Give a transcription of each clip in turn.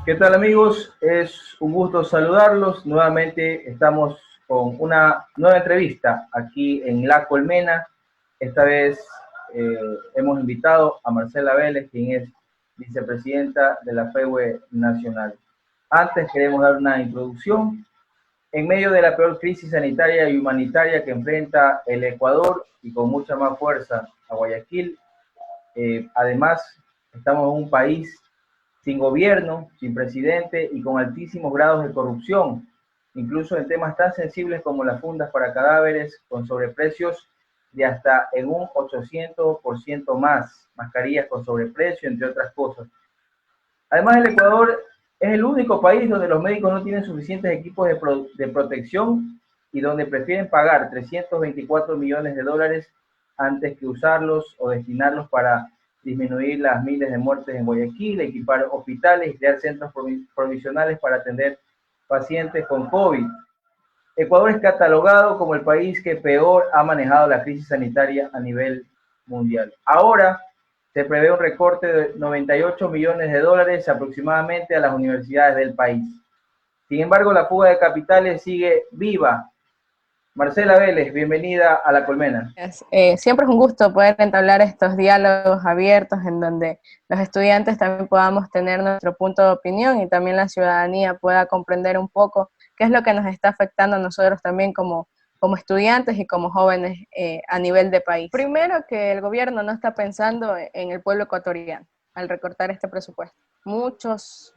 ¿Qué tal amigos? Es un gusto saludarlos. Nuevamente estamos con una nueva entrevista aquí en La Colmena. Esta vez eh, hemos invitado a Marcela Vélez, quien es vicepresidenta de la FEWE Nacional. Antes queremos dar una introducción. En medio de la peor crisis sanitaria y humanitaria que enfrenta el Ecuador y con mucha más fuerza a Guayaquil, además estamos en un país sin gobierno, sin presidente y con altísimos grados de corrupción, incluso en temas tan sensibles como las fundas para cadáveres, con sobreprecios de hasta en un 800% más, mascarillas con sobreprecio, entre otras cosas. Además, el Ecuador es el único país donde los médicos no tienen suficientes equipos de protección y donde prefieren pagar 324 millones de dólares antes que usarlos o destinarlos para disminuir las miles de muertes en Guayaquil, equipar hospitales y crear centros provisionales para atender pacientes con COVID. Ecuador es catalogado como el país que peor ha manejado la crisis sanitaria a nivel mundial. Ahora se prevé un recorte de 98 millones de dólares aproximadamente a las universidades del país. Sin embargo, la fuga de capitales sigue viva. Marcela Vélez, bienvenida a La Colmena. Siempre es un gusto poder entablar estos diálogos abiertos en donde los estudiantes también podamos tener nuestro punto de opinión y también la ciudadanía pueda comprender un poco qué es lo que nos está afectando a nosotros también como estudiantes y como jóvenes a nivel de país. Primero, que el gobierno no está pensando en el pueblo ecuatoriano al recortar este presupuesto.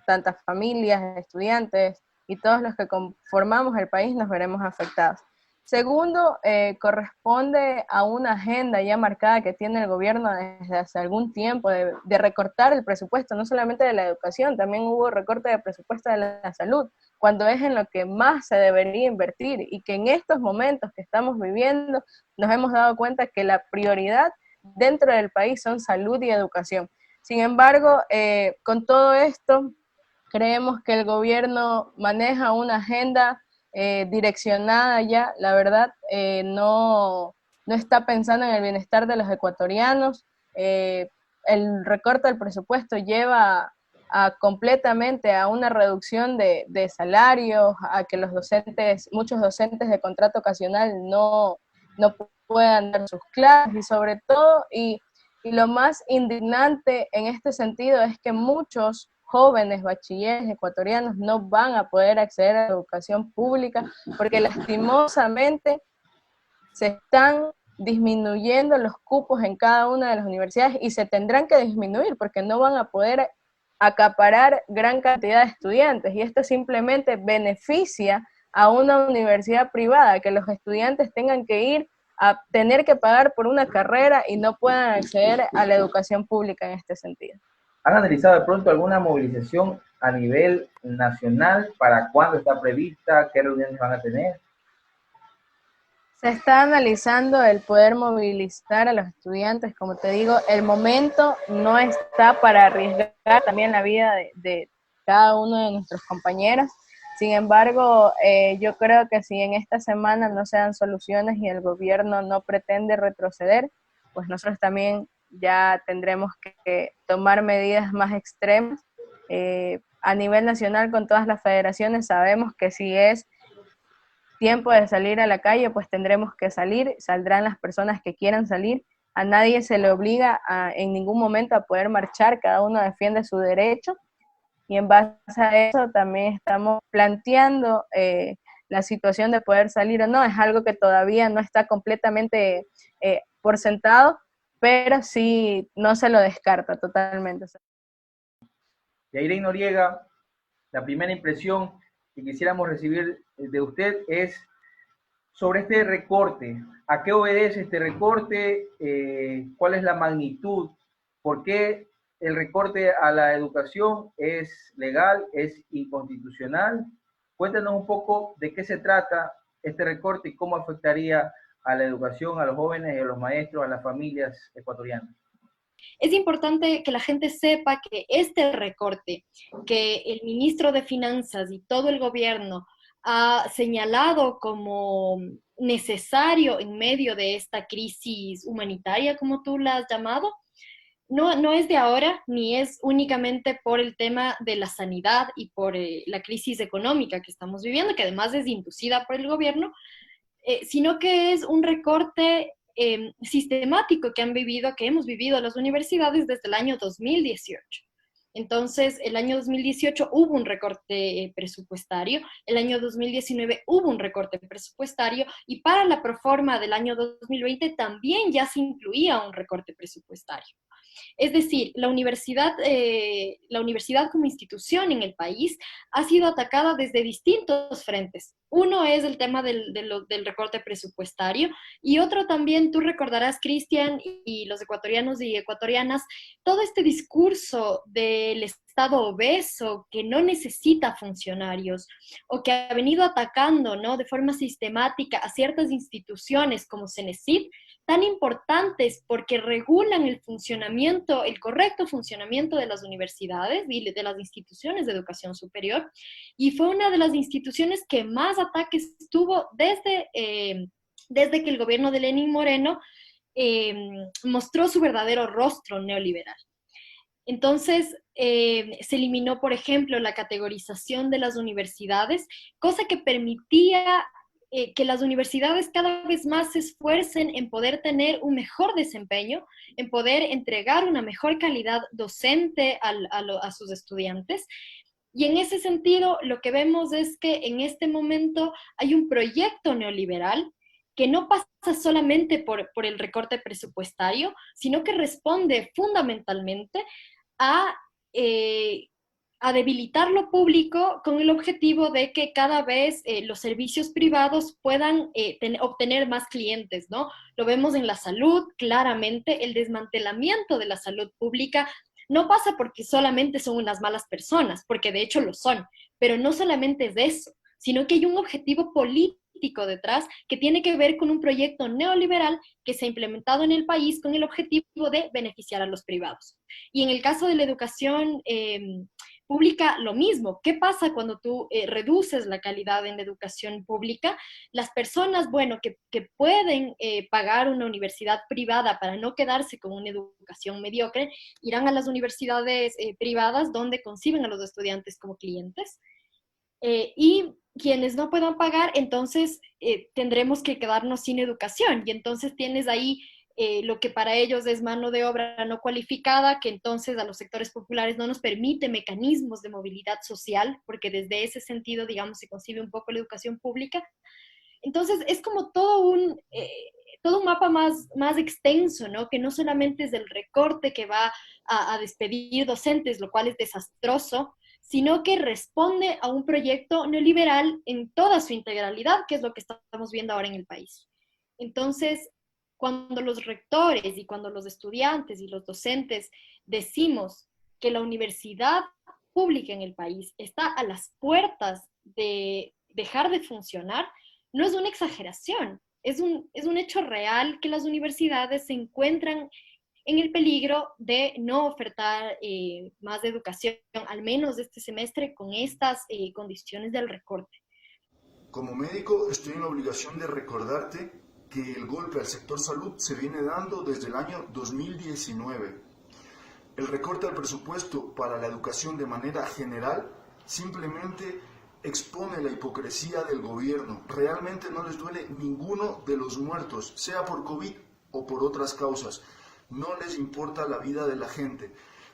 Tantas familias, estudiantes y todos los que conformamos el país nos veremos afectados. Segundo, corresponde a una agenda ya marcada que tiene el gobierno desde hace algún tiempo de recortar el presupuesto, no solamente de la educación, también hubo recorte de presupuesto de la salud, cuando es en lo que más se debería invertir y que en estos momentos que estamos viviendo nos hemos dado cuenta que la prioridad dentro del país son salud y educación. Sin embargo, con todo esto, creemos que el gobierno maneja una agenda direccionada ya, la verdad, no está pensando en el bienestar de los ecuatorianos. El recorte del presupuesto lleva completamente a una reducción de salarios, a que muchos docentes de contrato ocasional no puedan dar sus clases y sobre todo, y lo más indignante en este sentido es que muchos jóvenes bachilleres ecuatorianos no van a poder acceder a la educación pública porque lastimosamente se están disminuyendo los cupos en cada una de las universidades y se tendrán que disminuir porque no van a poder acaparar gran cantidad de estudiantes y esto simplemente beneficia a una universidad privada, que los estudiantes tengan que ir a tener que pagar por una carrera y no puedan acceder a la educación pública en este sentido. ¿Han analizado de pronto alguna movilización a nivel nacional? ¿Para cuándo está prevista? ¿Qué reuniones van a tener? Se está analizando el poder movilizar a los estudiantes, como te digo, el momento no está para arriesgar también la vida de cada uno de nuestros compañeros. Sin embargo, yo creo que si en esta semana no se dan soluciones y el gobierno no pretende retroceder, pues nosotros también ya tendremos que tomar medidas más extremas. A nivel nacional, con todas las federaciones, sabemos que si es tiempo de salir a la calle, pues tendremos que salir, saldrán las personas que quieran salir, a nadie se le obliga en ningún momento a poder marchar, cada uno defiende su derecho, y en base a eso también estamos planteando la situación de poder salir o no, es algo que todavía no está completamente por sentado, pero sí no se lo descarta totalmente. Yairén Noriega, la primera impresión que quisiéramos recibir de usted es sobre este recorte. ¿A qué obedece este recorte? ¿Cuál es la magnitud? ¿Por qué el recorte a la educación es legal, es inconstitucional? Cuéntanos un poco de qué se trata este recorte y cómo afectaría a la educación, a los jóvenes, a los maestros, a las familias ecuatorianas. Es importante que la gente sepa que este recorte que el ministro de Finanzas y todo el gobierno ha señalado como necesario en medio de esta crisis humanitaria, como tú la has llamado, no es de ahora, ni es únicamente por el tema de la sanidad y por la crisis económica que estamos viviendo, que además es inducida por el gobierno, sino que es un recorte sistemático que hemos vivido las universidades desde el año 2018. Entonces, el año 2018 hubo un recorte presupuestario, el año 2019 hubo un recorte presupuestario y para la proforma del año 2020 también ya se incluía un recorte presupuestario. Es decir, la universidad como institución en el país ha sido atacada desde distintos frentes. Uno es el tema del recorte presupuestario y otro también, tú recordarás, Cristian, y los ecuatorianos y ecuatorianas, todo este discurso del Estado obeso que no necesita funcionarios o que ha venido atacando, ¿no?, de forma sistemática a ciertas instituciones como CENESID, tan importantes porque regulan el funcionamiento, el correcto funcionamiento de las universidades y de las instituciones de educación superior. Y fue una de las instituciones que más ataques tuvo desde que el gobierno de Lenín Moreno mostró su verdadero rostro neoliberal. Entonces, se eliminó, por ejemplo, la categorización de las universidades, cosa que permitía que las universidades cada vez más se esfuercen en poder tener un mejor desempeño, en poder entregar una mejor calidad docente a sus estudiantes. Y en ese sentido, lo que vemos es que en este momento hay un proyecto neoliberal que no pasa solamente por el recorte presupuestario, sino que responde fundamentalmente a, eh, a debilitar lo público con el objetivo de que cada vez los servicios privados puedan obtener más clientes, ¿no? Lo vemos en la salud, claramente, el desmantelamiento de la salud pública no pasa porque solamente son unas malas personas, porque de hecho lo son, pero no solamente es de eso, sino que hay un objetivo político detrás que tiene que ver con un proyecto neoliberal que se ha implementado en el país con el objetivo de beneficiar a los privados. Y en el caso de la educación pública, lo mismo. ¿Qué pasa cuando tú reduces la calidad en la educación pública? Las personas, bueno, que pueden pagar una universidad privada para no quedarse con una educación mediocre, irán a las universidades privadas donde conciben a los estudiantes como clientes. Y quienes no puedan pagar, entonces tendremos que quedarnos sin educación. Y entonces tienes ahí lo que para ellos es mano de obra no cualificada, que entonces a los sectores populares no nos permite mecanismos de movilidad social, porque desde ese sentido, digamos, se concibe un poco la educación pública. Entonces es como todo un mapa más extenso, ¿no? Que no solamente es el recorte que va a despedir docentes, lo cual es desastroso, sino que responde a un proyecto neoliberal en toda su integralidad, que es lo que estamos viendo ahora en el país. Entonces, cuando los rectores y cuando los estudiantes y los docentes decimos que la universidad pública en el país está a las puertas de dejar de funcionar, no es una exageración, es un hecho real que las universidades se encuentran en el peligro de no ofertar más educación, al menos este semestre, con estas condiciones del recorte. Como médico, estoy en la obligación de recordarte que el golpe al sector salud se viene dando desde el año 2019. El recorte al presupuesto para la educación de manera general simplemente expone la hipocresía del gobierno. Realmente no les duele ninguno de los muertos, sea por COVID o por otras causas. No les importa la vida de la gente.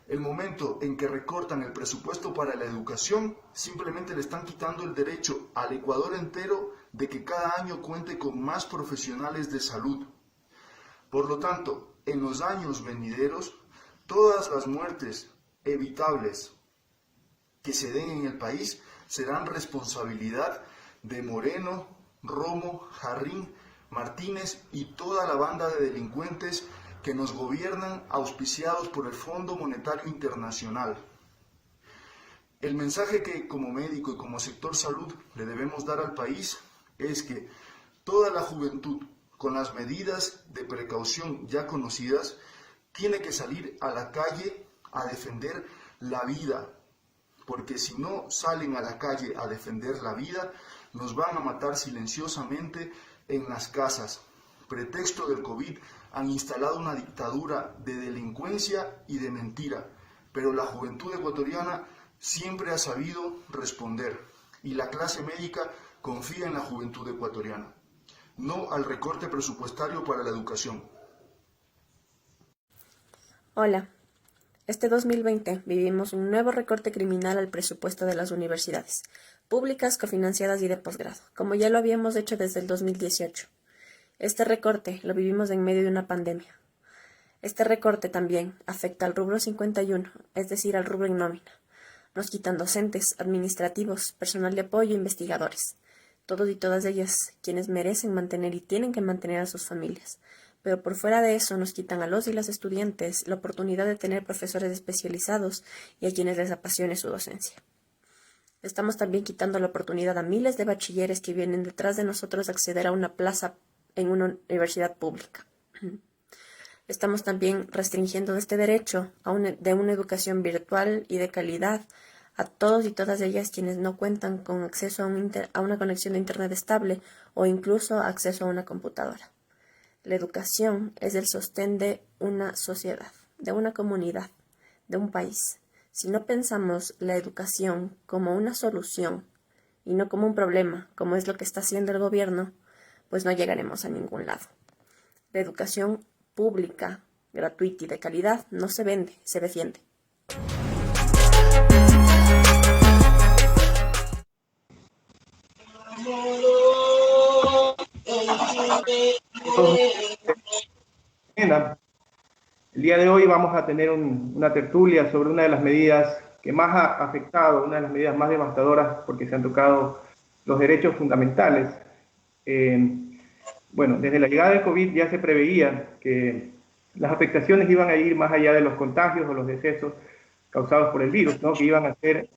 El momento en que recortan el presupuesto para la educación, simplemente le están quitando el derecho al Ecuador entero de que cada año cuente con más profesionales de salud. Por lo tanto, en los años venideros, todas las muertes evitables que se den en el país serán responsabilidad de Moreno, Romo, Jarrín, Martínez y toda la banda de delincuentes que nos gobiernan, auspiciados por el Fondo Monetario Internacional. El mensaje que como médico y como sector salud le debemos dar al país es que toda la juventud, con las medidas de precaución ya conocidas, tiene que salir a la calle a defender la vida, porque si no salen a la calle a defender la vida, nos van a matar silenciosamente en las casas. pretexto del COVID, han instalado una dictadura de delincuencia y de mentira, pero la juventud ecuatoriana siempre ha sabido responder y la clase médica confía en la juventud ecuatoriana. No al recorte presupuestario para la educación. Hola. Este 2020 vivimos un nuevo recorte criminal al presupuesto de las universidades, públicas, cofinanciadas y de posgrado, como ya lo habíamos hecho desde el 2018. Este recorte lo vivimos en medio de una pandemia. Este recorte también afecta al rubro 51, es decir, al rubro en nómina. Nos quitan docentes, administrativos, personal de apoyo e investigadores. Todos y todas ellas quienes merecen mantener y tienen que mantener a sus familias. Pero por fuera de eso nos quitan a los y las estudiantes la oportunidad de tener profesores especializados y a quienes les apasione su docencia. Estamos también quitando la oportunidad a miles de bachilleres que vienen detrás de nosotros a acceder a una plaza en una universidad pública. Estamos también restringiendo este derecho de una educación virtual y de calidad a todos y todas ellas quienes no cuentan con acceso a una conexión de internet estable o incluso acceso a una computadora. La educación es el sostén de una sociedad, de una comunidad, de un país. Si no pensamos la educación como una solución y no como un problema, como es lo que está haciendo el gobierno, pues no llegaremos a ningún lado. La educación pública, gratuita y de calidad no se vende, se defiende. El día de hoy vamos a tener una tertulia sobre una de las medidas que más ha afectado, una de las medidas más devastadoras porque se han tocado los derechos fundamentales. Bueno, desde la llegada del COVID ya se preveía que las afectaciones iban a ir más allá de los contagios o los decesos causados por el virus, ¿no? Que iban a ser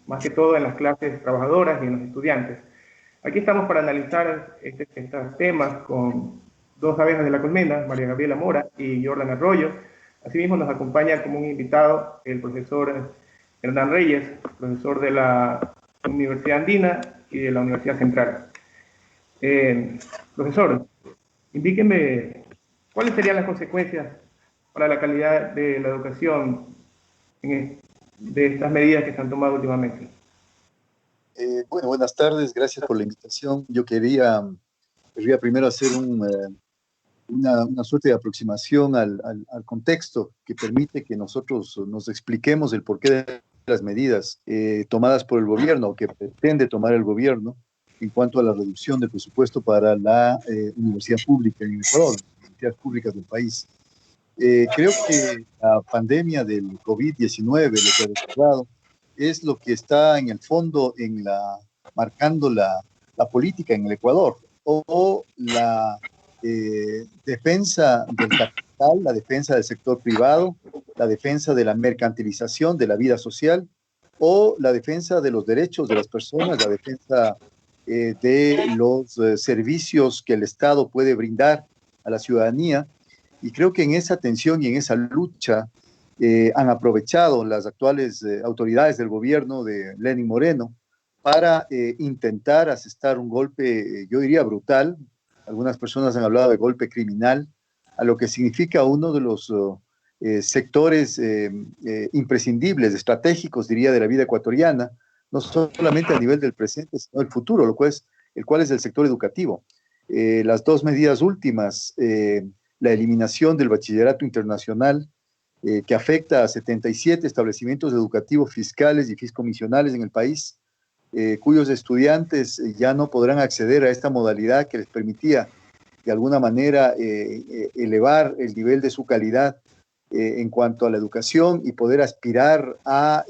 más que todo en las clases trabajadoras y en los estudiantes. Aquí estamos para analizar estos temas con dos abejas de la colmena, María Gabriela Mora y Jordan Arroyo. Asimismo nos acompaña como un invitado el profesor Hernán Reyes, profesor de la Universidad Andina y de la Universidad Central. Profesor, indíqueme cuáles serían las consecuencias para la calidad de la educación de estas medidas que se han tomado últimamente. Bueno, buenas tardes, gracias por la invitación. Yo querría primero hacer una suerte de aproximación al contexto que permite que nosotros nos expliquemos el porqué de las medidas tomadas por el gobierno o que pretende tomar el gobierno en cuanto a la reducción del presupuesto para la universidad pública en Ecuador, las universidades públicas del país. Creo que la pandemia del COVID-19, lo que ha recordado, es lo que está en el fondo marcando la política en el Ecuador, o la defensa del capital, la defensa del sector privado, la defensa de la mercantilización de la vida social, o la defensa de los derechos de las personas, la defensa de los servicios que el Estado puede brindar a la ciudadanía. Y creo que en esa tensión y en esa lucha han aprovechado las actuales autoridades del gobierno de Lenín Moreno para intentar asestar un golpe, yo diría brutal. Algunas personas han hablado de golpe criminal, a lo que significa uno de los sectores imprescindibles, estratégicos, diría, de la vida ecuatoriana, no solamente a nivel del presente, sino del futuro, el cual es el sector educativo. Las dos medidas últimas, la eliminación del bachillerato internacional, que afecta a 77 establecimientos educativos fiscales y fiscomisionales en el país, cuyos estudiantes ya no podrán acceder a esta modalidad que les permitía de alguna manera elevar el nivel de su calidad en cuanto a la educación y poder aspirar a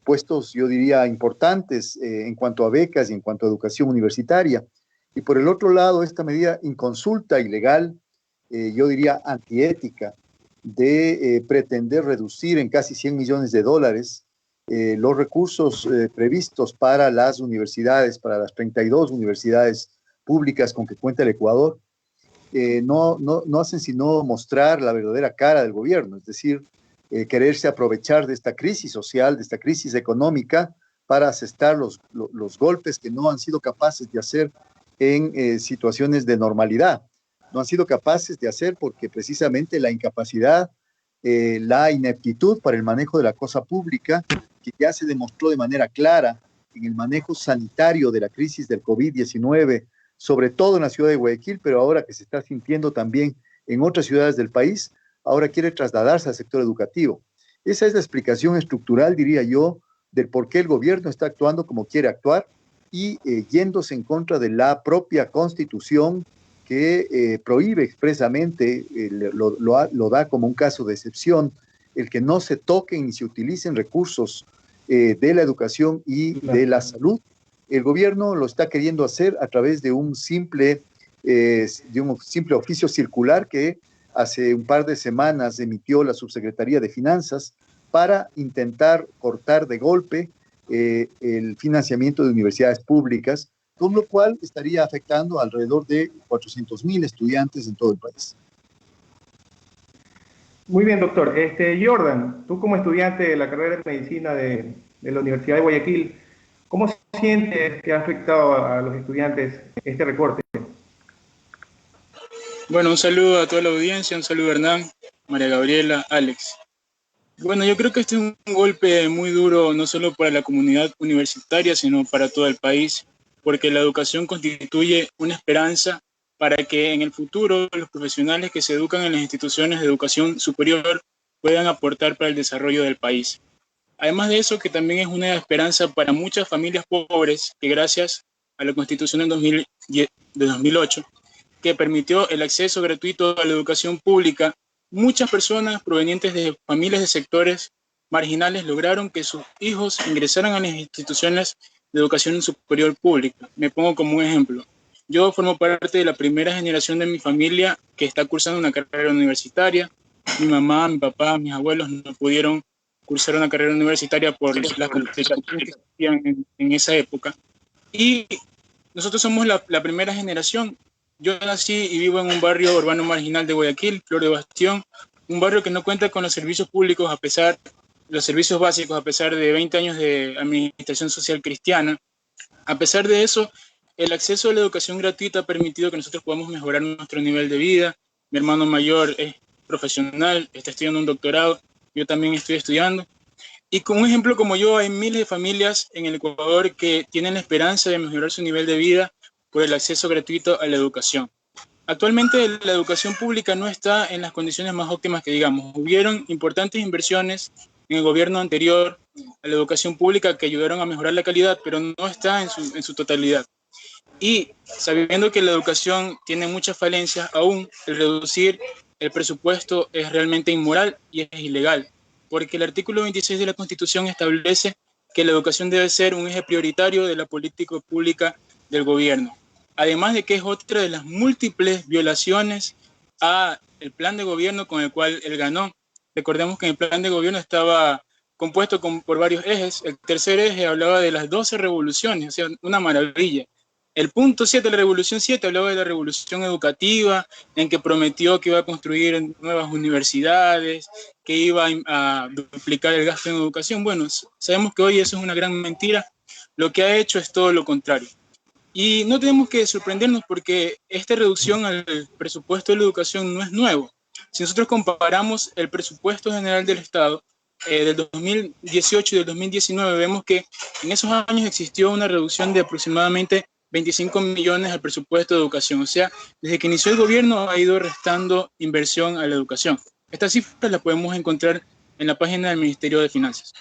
puestos, yo diría, importantes en cuanto a becas y en cuanto a educación universitaria. Y por el otro lado, esta medida inconsulta, ilegal, yo diría antiética, de pretender reducir en casi 100 millones de dólares los recursos previstos para las universidades, para las 32 universidades públicas con que cuenta el Ecuador, no hacen sino mostrar la verdadera cara del gobierno, es decir, quererse aprovechar de esta crisis social, de esta crisis económica, para asestar los golpes que no han sido capaces de hacer en situaciones de normalidad. no han sido capaces de hacer porque precisamente la incapacidad, la ineptitud para el manejo de la cosa pública, que ya se demostró de manera clara en el manejo sanitario de la crisis del COVID-19, sobre todo en la ciudad de Guayaquil, pero ahora que se está sintiendo también en otras ciudades del país, ahora quiere trasladarse al sector educativo. Esa es la explicación estructural, diría yo, del por qué el gobierno está actuando como quiere actuar y yéndose en contra de la propia Constitución que prohíbe expresamente, lo da como un caso de excepción, el que no se toquen ni se utilicen recursos de la educación y de la salud. El gobierno lo está queriendo hacer a través de un simple oficio circular que hace un par de semanas emitió la Subsecretaría de Finanzas para intentar cortar de golpe el financiamiento de universidades públicas, con lo cual estaría afectando alrededor de 400.000 estudiantes en todo el país. Muy bien, doctor. Jordan, tú como estudiante de la carrera de medicina de la Universidad de Guayaquil, ¿cómo sientes que ha afectado a los estudiantes este recorte? Bueno, un saludo a toda la audiencia, un saludo a Hernán, María Gabriela, Alex. Bueno, yo creo que este es un golpe muy duro, no solo para la comunidad universitaria, sino para todo el país, porque la educación constituye una esperanza para que en el futuro los profesionales que se educan en las instituciones de educación superior puedan aportar para el desarrollo del país. Además de eso, que también es una esperanza para muchas familias pobres que gracias a la Constitución de 2008, que permitió el acceso gratuito a la educación pública, muchas personas provenientes de familias de sectores marginales lograron que sus hijos ingresaran a las instituciones de educación superior pública. Me pongo como un ejemplo. Yo formo parte de la primera generación de mi familia que está cursando una carrera universitaria. Mi mamá, mi papá, mis abuelos no pudieron cursar una carrera universitaria por las complicaciones que existían en esa época. Y nosotros somos la primera generación. Yo nací y vivo en un barrio urbano marginal de Guayaquil, Flor de Bastión, un barrio que no cuenta con los servicios públicos los servicios básicos a pesar de 20 años de administración social cristiana. A pesar de eso, el acceso a la educación gratuita ha permitido que nosotros podamos mejorar nuestro nivel de vida. Mi hermano mayor es profesional, está estudiando un doctorado, yo también estoy estudiando. Y con un ejemplo como yo, hay miles de familias en el Ecuador que tienen la esperanza de mejorar su nivel de vida por el acceso gratuito a la educación. Actualmente la educación pública no está en las condiciones más óptimas que digamos. Hubieron importantes inversiones en el gobierno anterior a la educación pública que ayudaron a mejorar la calidad, pero no está en su totalidad. Y sabiendo que la educación tiene muchas falencias, aún el reducir el presupuesto es realmente inmoral y es ilegal, porque el artículo 26 de la Constitución establece que la educación debe ser un eje prioritario de la política pública del gobierno. Además de que es otra de las múltiples violaciones a el plan de gobierno con el cual él ganó. Recordemos que el plan de gobierno estaba compuesto por varios ejes. El tercer eje hablaba de las 12 revoluciones, o sea, una maravilla. El punto 7 de la revolución 7 hablaba de la revolución educativa, en que prometió que iba a construir nuevas universidades, que iba a duplicar el gasto en educación. Bueno, sabemos que hoy eso es una gran mentira. Lo que ha hecho es todo lo contrario. Y no tenemos que sorprendernos porque esta reducción al presupuesto de la educación no es nuevo. Si nosotros comparamos el presupuesto general del Estado del 2018 y del 2019, vemos que en esos años existió una reducción de aproximadamente 25 millones al presupuesto de educación. O sea, desde que inició el gobierno ha ido restando inversión a la educación. Estas cifras las podemos encontrar en la página del Ministerio de Finanzas.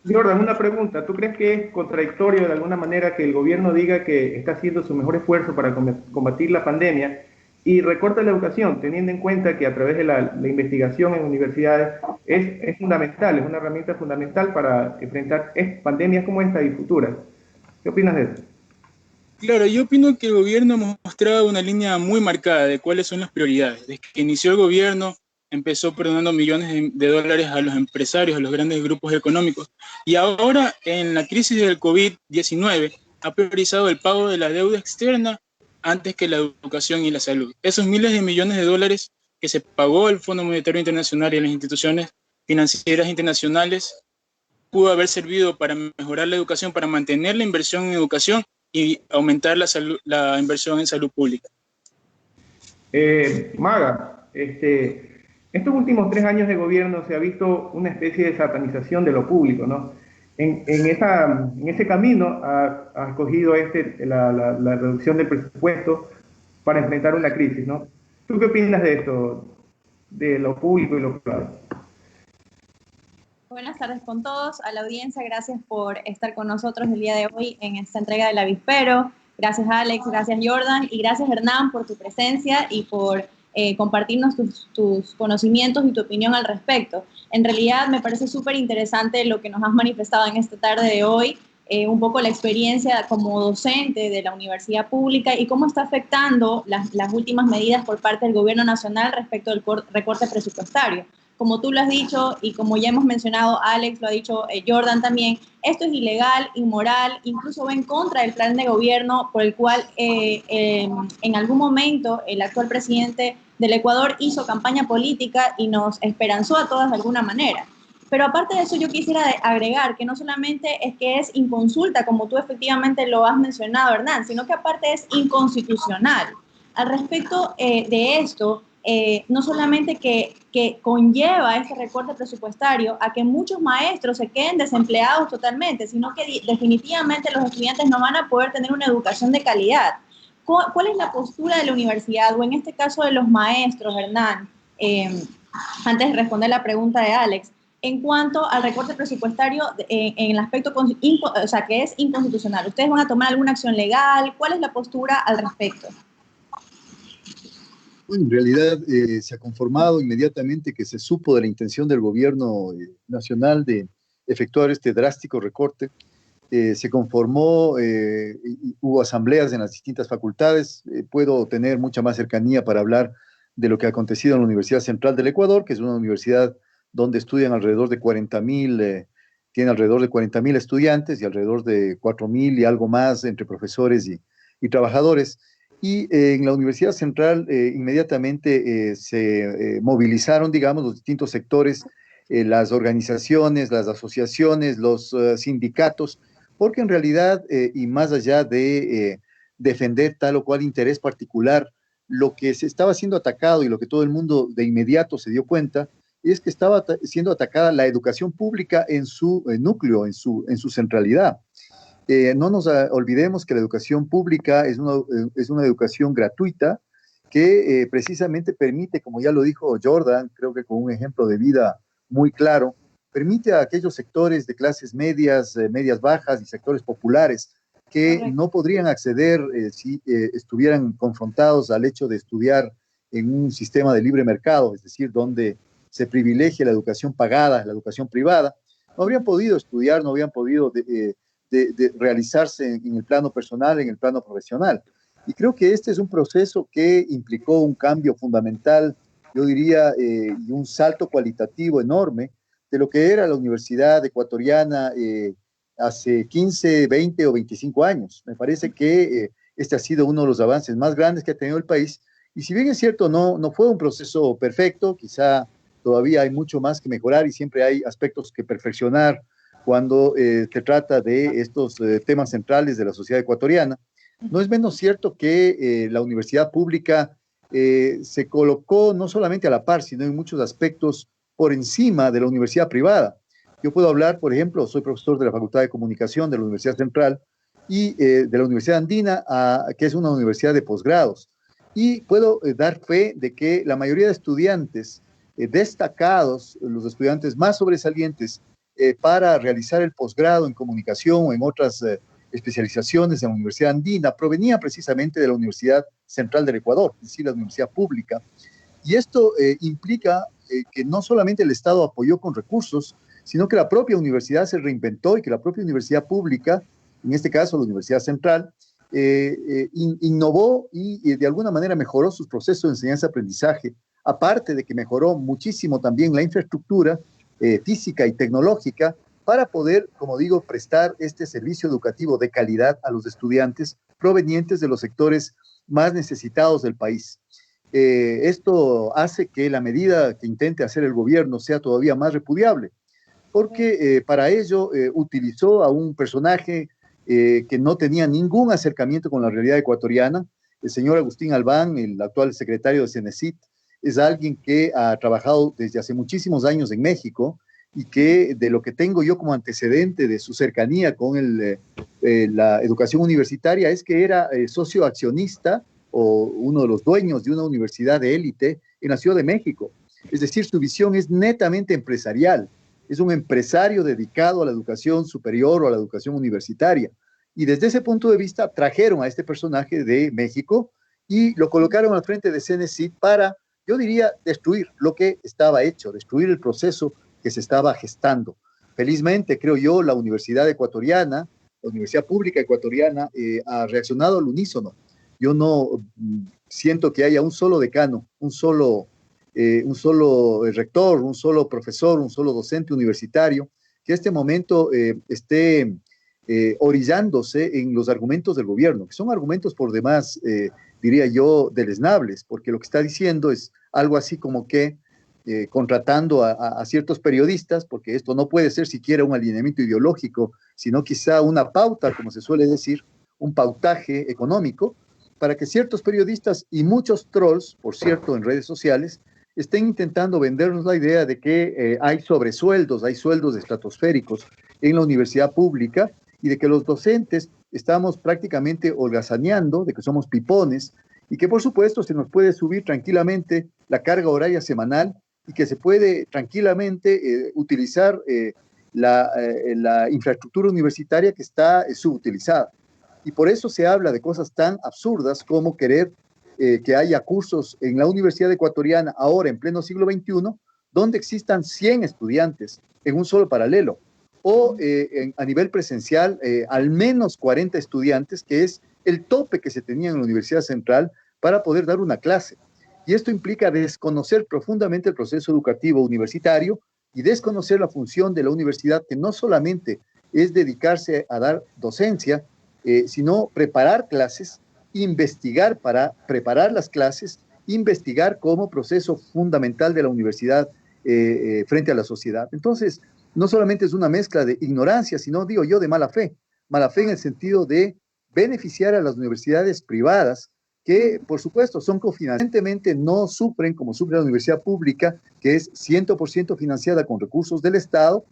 Jordan, una pregunta. ¿Tú crees que es contradictorio de alguna manera que el gobierno diga que está haciendo su mejor esfuerzo para combatir la pandemia y recorta la educación, teniendo en cuenta que a través de la investigación en universidades es fundamental, es una herramienta fundamental para enfrentar pandemias como esta y futuras? ¿Qué opinas de eso? Claro, yo opino que el gobierno ha mostrado una línea muy marcada de cuáles son las prioridades. Desde que inició el gobierno, empezó perdonando millones de dólares a los empresarios, a los grandes grupos económicos. Y ahora, en la crisis del COVID-19, ha priorizado el pago de la deuda externa antes que la educación y la salud. Esos miles de millones de dólares que se pagó el Fondo Monetario Internacional y las instituciones financieras internacionales pudo haber servido para mejorar la educación, para mantener la inversión en educación y aumentar la inversión en salud pública. Maga, estos últimos 3 años de gobierno se ha visto una especie de satanización de lo público, ¿no? En ese camino ha escogido la reducción del presupuesto para enfrentar una crisis, ¿no? ¿Tú qué opinas de esto, de lo público y lo privado? Buenas tardes con todos, a la audiencia, gracias por estar con nosotros el día de hoy en esta entrega del Avispero. Gracias Alex, gracias Jordan y gracias Hernán por tu presencia y por compartirnos tus conocimientos y tu opinión al respecto. En realidad me parece súper interesante lo que nos has manifestado en esta tarde de hoy, un poco la experiencia como docente de la universidad pública y cómo está afectando las últimas medidas por parte del gobierno nacional respecto del recorte presupuestario. Como tú lo has dicho y como ya hemos mencionado, Alex lo ha dicho, Jordan también, esto es ilegal, inmoral, incluso va en contra del plan de gobierno por el cual en algún momento el actual presidente del Ecuador hizo campaña política y nos esperanzó a todas de alguna manera. Pero aparte de eso yo quisiera agregar que no solamente es que es inconsulta, como tú efectivamente lo has mencionado, Hernán, sino que aparte es inconstitucional. Al respecto de esto, no solamente que conlleva este recorte presupuestario a que muchos maestros se queden desempleados totalmente, sino que definitivamente los estudiantes no van a poder tener una educación de calidad. ¿Cuál es la postura de la universidad, o en este caso de los maestros, Hernán, antes de responder la pregunta de Alex, en cuanto al recorte presupuestario en el aspecto o sea, que es inconstitucional? ¿Ustedes van a tomar alguna acción legal? ¿Cuál es la postura al respecto? Bueno, en realidad se ha conformado inmediatamente que se supo de la intención del gobierno nacional de efectuar este drástico recorte. Se conformó, hubo asambleas en las distintas facultades. Puedo tener mucha más cercanía para hablar de lo que ha acontecido en la Universidad Central del Ecuador, que es una universidad donde estudian alrededor de 40.000, tiene alrededor de 40.000 estudiantes y alrededor de 4.000 y algo más entre profesores y trabajadores. Y en la Universidad Central inmediatamente se movilizaron, digamos, los distintos sectores, las organizaciones, las asociaciones, los sindicatos, porque en realidad, y más allá de defender tal o cual interés particular, lo que se estaba siendo atacado y lo que todo el mundo de inmediato se dio cuenta es que estaba siendo atacada la educación pública en su núcleo, en su centralidad. No nos olvidemos que la educación pública es una educación gratuita que precisamente permite, como ya lo dijo Jordan, creo que con un ejemplo de vida muy claro, permite a aquellos sectores de clases medias, medias bajas y sectores populares que no podrían acceder si estuvieran confrontados al hecho de estudiar en un sistema de libre mercado, es decir, donde se privilegia la educación pagada, la educación privada, no habrían podido estudiar, no habrían podido de realizarse en el plano personal, en el plano profesional. Y creo que este es un proceso que implicó un cambio fundamental, yo diría, y un salto cualitativo enorme de lo que era la universidad ecuatoriana hace 15, 20 o 25 años. Me parece que este ha sido uno de los avances más grandes que ha tenido el país. Y si bien es cierto, no fue un proceso perfecto, quizá todavía hay mucho más que mejorar y siempre hay aspectos que perfeccionar cuando se trata de estos temas centrales de la sociedad ecuatoriana. No es menos cierto que la universidad pública se colocó no solamente a la par, sino en muchos aspectos por encima de la universidad privada. Yo puedo hablar, por ejemplo, soy profesor de la Facultad de Comunicación de la Universidad Central y de la Universidad Andina, que es una universidad de posgrados. Y puedo dar fe de que la mayoría de estudiantes destacados, los estudiantes más sobresalientes para realizar el posgrado en comunicación o en otras especializaciones en la Universidad Andina, provenían precisamente de la Universidad Central del Ecuador, es decir, la universidad pública. Y esto implica que no solamente el Estado apoyó con recursos, sino que la propia universidad se reinventó y que la propia universidad pública, en este caso la Universidad Central, innovó y de alguna manera mejoró sus procesos de enseñanza-aprendizaje, aparte de que mejoró muchísimo también la infraestructura física y tecnológica para poder, como digo, prestar este servicio educativo de calidad a los estudiantes provenientes de los sectores más necesitados del país. Esto hace que la medida que intente hacer el gobierno sea todavía más repudiable, porque para ello utilizó a un personaje que no tenía ningún acercamiento con la realidad ecuatoriana, El señor Agustín Albán, el actual secretario de Cenecit, es alguien que ha trabajado desde hace muchísimos años en México y que de lo que tengo yo como antecedente de su cercanía con la educación universitaria es que era socio accionista o uno de los dueños de una universidad de élite en la Ciudad de México. Es decir, su visión es netamente empresarial. Es un empresario dedicado a la educación superior o a la educación universitaria. Y desde ese punto de vista trajeron a este personaje de México y lo colocaron al frente de Cenecit para, yo diría, destruir lo que estaba hecho, destruir el proceso que se estaba gestando. Felizmente, creo yo, la Universidad Ecuatoriana, la Universidad Pública Ecuatoriana, ha reaccionado al unísono. Yo no siento que haya un solo decano, un solo rector, un solo profesor, un solo docente universitario que en este momento esté orillándose en los argumentos del gobierno, que son argumentos por demás, diría yo, deleznables, porque lo que está diciendo es algo así como que contratando a ciertos periodistas, porque esto no puede ser siquiera un alineamiento ideológico, sino quizá una pauta, como se suele decir, un pautaje económico, para que ciertos periodistas y muchos trolls, por cierto, en redes sociales, estén intentando vendernos la idea de que hay sobresueldos, hay sueldos estratosféricos en la universidad pública y de que los docentes estamos prácticamente holgazaneando, de que somos pipones y que por supuesto se nos puede subir tranquilamente la carga horaria semanal y que se puede tranquilamente utilizar la infraestructura universitaria que está subutilizada. Y por eso se habla de cosas tan absurdas como querer que haya cursos en la Universidad Ecuatoriana ahora en pleno siglo XXI, donde existan 100 estudiantes en un solo paralelo, o a nivel presencial al menos 40 estudiantes, que es el tope que se tenía en la Universidad Central para poder dar una clase. Y esto implica desconocer profundamente el proceso educativo universitario y desconocer la función de la universidad, que no solamente es dedicarse a dar docencia, sino preparar clases, investigar para preparar las clases, investigar como proceso fundamental de la universidad frente a la sociedad. Entonces, no solamente es una mezcla de ignorancia, sino, digo yo, de mala fe en el sentido de beneficiar a las universidades privadas, que por supuesto son cofinanciadas, no sufren como sufre la universidad pública, que es 100% financiada con recursos del Estado,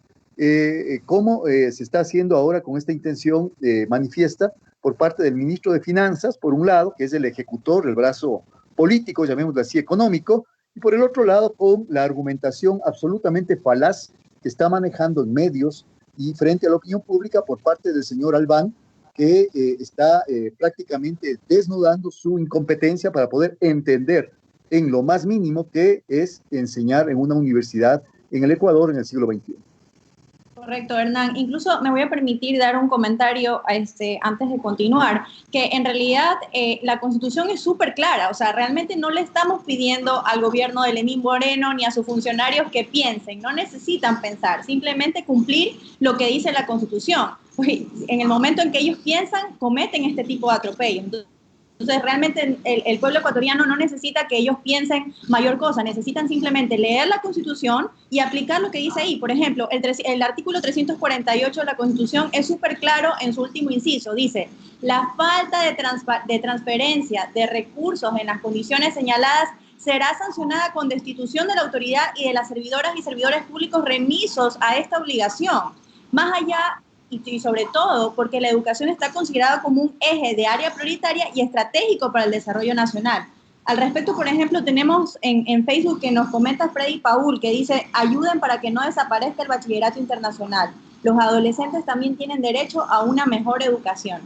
como se está haciendo ahora con esta intención manifiesta por parte del ministro de Finanzas, por un lado, que es el ejecutor, el brazo político, llamémoslo así, económico, y por el otro lado, con la argumentación absolutamente falaz que está manejando en medios y frente a la opinión pública por parte del señor Albán, que está prácticamente desnudando su incompetencia para poder entender en lo más mínimo que es enseñar en una universidad en el Ecuador en el siglo XXI. Correcto, Hernán. Incluso me voy a permitir dar un comentario antes de continuar, que en realidad la Constitución es súper clara, o sea, realmente no le estamos pidiendo al gobierno de Lenín Moreno ni a sus funcionarios que piensen, no necesitan pensar, simplemente cumplir lo que dice la Constitución. En el momento en que ellos piensan, cometen este tipo de atropellos. Entonces, realmente el pueblo ecuatoriano no necesita que ellos piensen mayor cosa, necesitan simplemente leer la Constitución y aplicar lo que dice ahí. Por ejemplo, el artículo 348 de la Constitución es súper claro en su último inciso. Dice, la falta de transferencia de recursos en las condiciones señaladas será sancionada con destitución de la autoridad y de las servidoras y servidores públicos remisos a esta obligación. Más allá, y sobre todo porque la educación está considerada como un eje de área prioritaria y estratégico para el desarrollo nacional. Al respecto, por ejemplo, tenemos en Facebook que nos comenta Freddy Paul, que dice, ayuden para que no desaparezca el bachillerato internacional. Los adolescentes también tienen derecho a una mejor educación.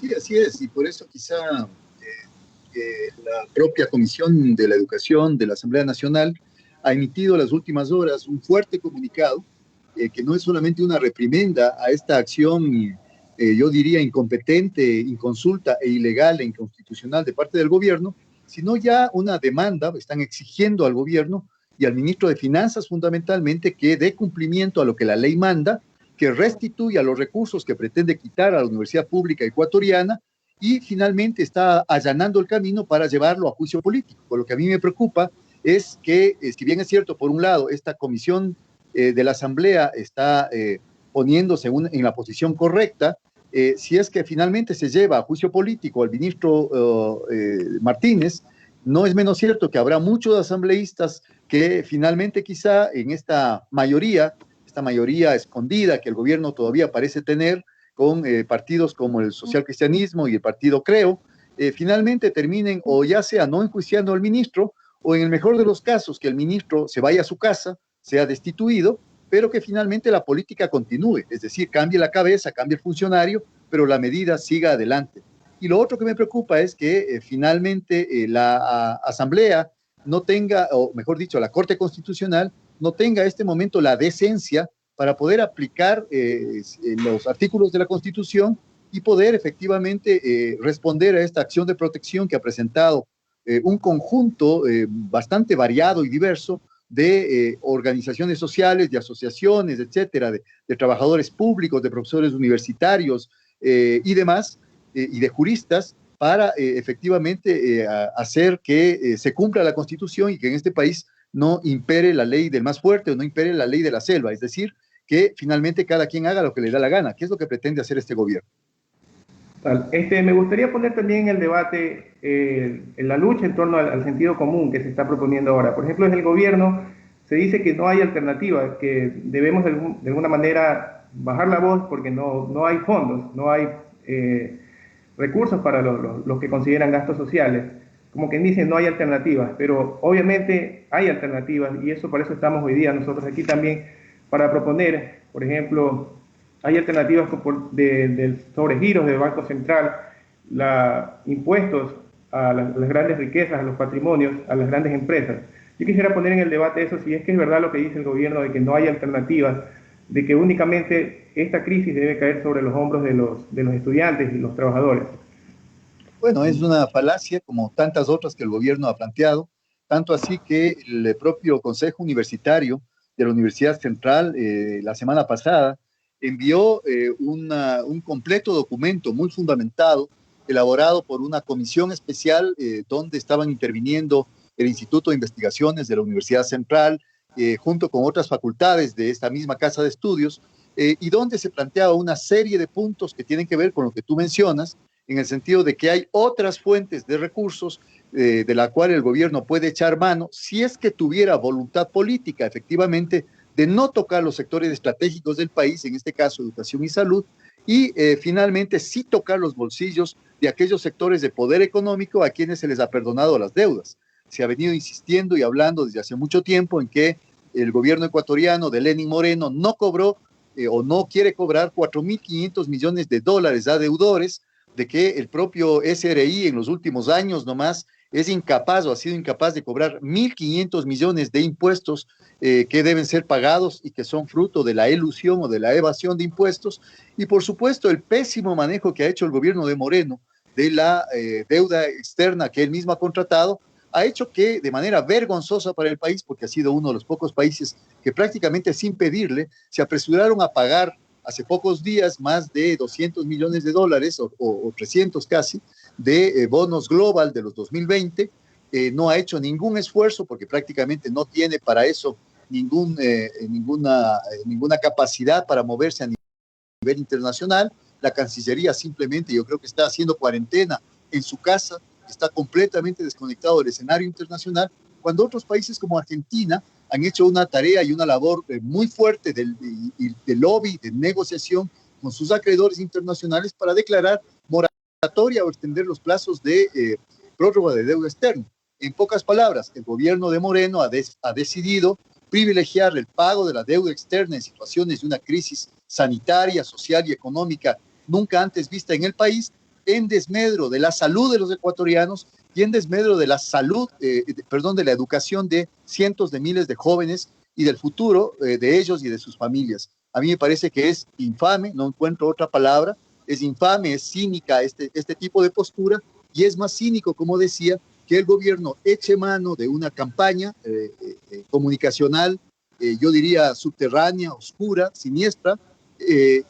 Sí, así es, y por eso quizá la propia Comisión de la Educación de la Asamblea Nacional ha emitido las últimas horas un fuerte comunicado que no es solamente una reprimenda a esta acción, yo diría incompetente, inconsulta e ilegal e inconstitucional de parte del gobierno, sino ya una demanda. Están exigiendo al gobierno y al ministro de Finanzas fundamentalmente que dé cumplimiento a lo que la ley manda, que restituya los recursos que pretende quitar a la Universidad Pública Ecuatoriana y finalmente está allanando el camino para llevarlo a juicio político. Por lo que a mí me preocupa es que, si bien es cierto, por un lado, esta comisión de la Asamblea está poniéndose en la posición correcta si es que finalmente se lleva a juicio político al ministro Martínez, no es menos cierto que habrá muchos asambleístas que finalmente quizá en esta mayoría escondida que el gobierno todavía parece tener con partidos como el Social Cristianismo y el Partido Creo, finalmente terminen o ya sea no enjuiciando al ministro o en el mejor de los casos que el ministro se vaya a su casa, sea destituido, pero que finalmente la política continúe, es decir, cambie la cabeza, cambie el funcionario, pero la medida siga adelante. Y lo otro que me preocupa es que finalmente la Asamblea no tenga, o mejor dicho, la Corte Constitucional no tenga en este momento la decencia para poder aplicar los artículos de la Constitución y poder efectivamente responder a esta acción de protección que ha presentado un conjunto bastante variado y diverso de organizaciones sociales, de asociaciones, etcétera, de trabajadores públicos, de profesores universitarios y demás, y de juristas, para efectivamente hacer que se cumpla la Constitución y que en este país no impere la ley del más fuerte o no impere la ley de la selva, es decir, que finalmente cada quien haga lo que le da la gana, que es lo que pretende hacer este gobierno. Me gustaría poner también en el debate en la lucha en torno al sentido común que se está proponiendo ahora. Por ejemplo, desde el gobierno se dice que no hay alternativa, que debemos de alguna manera bajar la voz porque no hay fondos, no hay recursos para los que consideran gastos sociales. Como quien dice, no hay alternativas, pero obviamente hay alternativas y para eso estamos hoy día nosotros aquí también, para proponer, por ejemplo, hay alternativas de sobregiros del Banco Central, impuestos a las grandes riquezas, a los patrimonios, a las grandes empresas. Yo quisiera poner en el debate eso, si es que es verdad lo que dice el gobierno de que no hay alternativas, de que únicamente esta crisis debe caer sobre los hombros de los estudiantes y los trabajadores. Bueno, es una falacia como tantas otras que el gobierno ha planteado, tanto así que el propio Consejo Universitario de la Universidad Central la semana pasada envió un completo documento muy fundamentado, elaborado por una comisión especial donde estaban interviniendo el Instituto de Investigaciones de la Universidad Central, junto con otras facultades de esta misma casa de estudios, y donde se planteaba una serie de puntos que tienen que ver con lo que tú mencionas, en el sentido de que hay otras fuentes de recursos de la cual el gobierno puede echar mano si es que tuviera voluntad política, efectivamente, de no tocar los sectores estratégicos del país, en este caso educación y salud, y finalmente sí tocar los bolsillos de aquellos sectores de poder económico a quienes se les ha perdonado las deudas. Se ha venido insistiendo y hablando desde hace mucho tiempo en que el gobierno ecuatoriano de Lenín Moreno no cobró o no quiere cobrar 4.500 millones de dólares a deudores, de que el propio SRI en los últimos años nomás es incapaz o ha sido incapaz de cobrar 1.500 millones de impuestos que deben ser pagados y que son fruto de la elusión o de la evasión de impuestos, y por supuesto el pésimo manejo que ha hecho el gobierno de Moreno de la deuda externa que él mismo ha contratado, ha hecho que de manera vergonzosa para el país, porque ha sido uno de los pocos países que prácticamente sin pedirle se apresuraron a pagar hace pocos días más de 200 millones de dólares o 300 casi de bonos global de los 2020. No ha hecho ningún esfuerzo porque prácticamente no tiene para eso ninguna capacidad para moverse a nivel internacional. La Cancillería simplemente, yo creo que está haciendo cuarentena en su casa, está completamente desconectado del escenario internacional, cuando otros países como Argentina han hecho una tarea y una labor muy fuerte de lobby, de negociación con sus acreedores internacionales para declarar moratoria o extender los plazos de prórroga de deuda externa. En pocas palabras, el gobierno de Moreno ha decidido privilegiar el pago de la deuda externa en situaciones de una crisis sanitaria, social y económica nunca antes vista en el país, en desmedro de la salud de los ecuatorianos y en desmedro de la de la educación de cientos de miles de jóvenes y del futuro de ellos y de sus familias. A mí me parece que es infame, no encuentro otra palabra, es infame, es cínica este tipo de postura, y es más cínico, como decía, que el gobierno eche mano de una campaña comunicacional, yo diría subterránea, oscura, siniestra.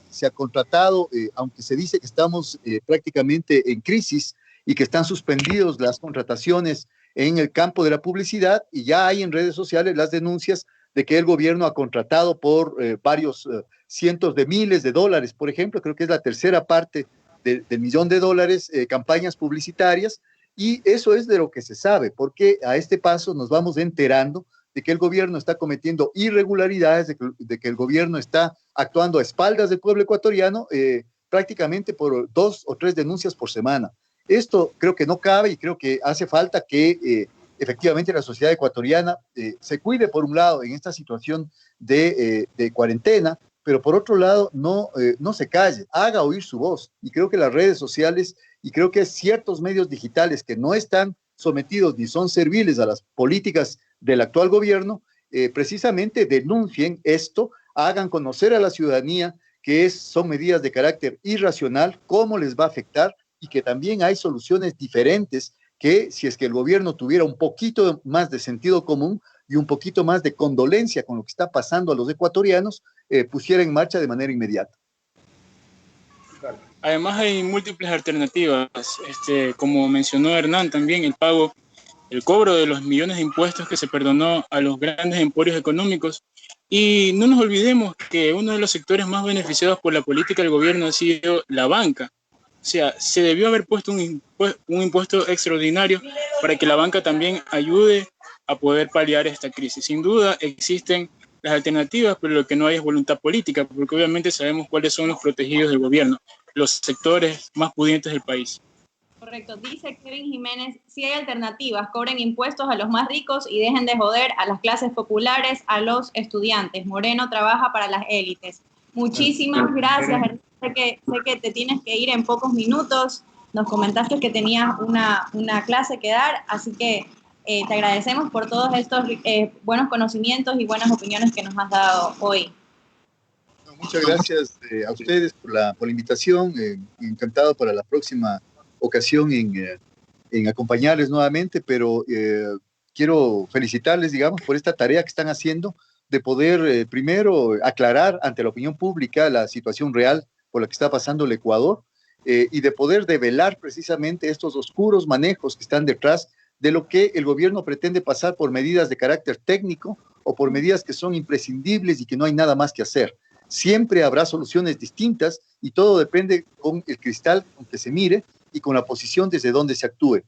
Se ha contratado, aunque se dice que estamos prácticamente en crisis y que están suspendidos las contrataciones en el campo de la publicidad, y ya hay en redes sociales las denuncias de que el gobierno ha contratado por varios cientos de miles de dólares, por ejemplo, creo que es la tercera parte del millón de dólares, campañas publicitarias, y eso es de lo que se sabe, porque a este paso nos vamos enterando de que el gobierno está cometiendo irregularidades, de que el gobierno está actuando a espaldas del pueblo ecuatoriano, prácticamente por 2 o 3 denuncias por semana. Esto creo que no cabe y creo que hace falta que efectivamente la sociedad ecuatoriana se cuide por un lado en esta situación de cuarentena, pero por otro lado no se calle, haga oír su voz. Y creo que las redes sociales y creo que ciertos medios digitales que no están sometidos ni son serviles a las políticas del actual gobierno, precisamente denuncien esto, hagan conocer a la ciudadanía que son medidas de carácter irracional, cómo les va a afectar y que también hay soluciones diferentes que si es que el gobierno tuviera un poquito más de sentido común y un poquito más de condolencia con lo que está pasando a los ecuatorianos, pusiera en marcha de manera inmediata. Además hay múltiples alternativas, como mencionó Hernán también, el cobro de los millones de impuestos que se perdonó a los grandes emporios económicos. Y no nos olvidemos que uno de los sectores más beneficiados por la política del gobierno ha sido la banca. O sea, se debió haber puesto un impuesto extraordinario para que la banca también ayude a poder paliar esta crisis. Sin duda existen las alternativas, pero lo que no hay es voluntad política, porque obviamente sabemos cuáles son los protegidos del gobierno, los sectores más pudientes del país. Correcto, dice Kevin Jiménez, si hay alternativas, cobren impuestos a los más ricos y dejen de joder a las clases populares, a los estudiantes. Moreno trabaja para las élites. Muchísimas gracias. Sé que te tienes que ir en pocos minutos. Nos comentaste que tenías una clase que dar, así que te agradecemos por todos estos buenos conocimientos y buenas opiniones que nos has dado hoy. Muchas gracias a ustedes por la invitación. Encantado para la próxima ocasión en acompañarles nuevamente, pero quiero felicitarles, digamos, por esta tarea que están haciendo de poder primero aclarar ante la opinión pública la situación real por la que está pasando el Ecuador y de poder develar precisamente estos oscuros manejos que están detrás de lo que el gobierno pretende pasar por medidas de carácter técnico o por medidas que son imprescindibles y que no hay nada más que hacer. Siempre habrá soluciones distintas y todo depende con el cristal con que se mire y con la posición desde donde se actúe.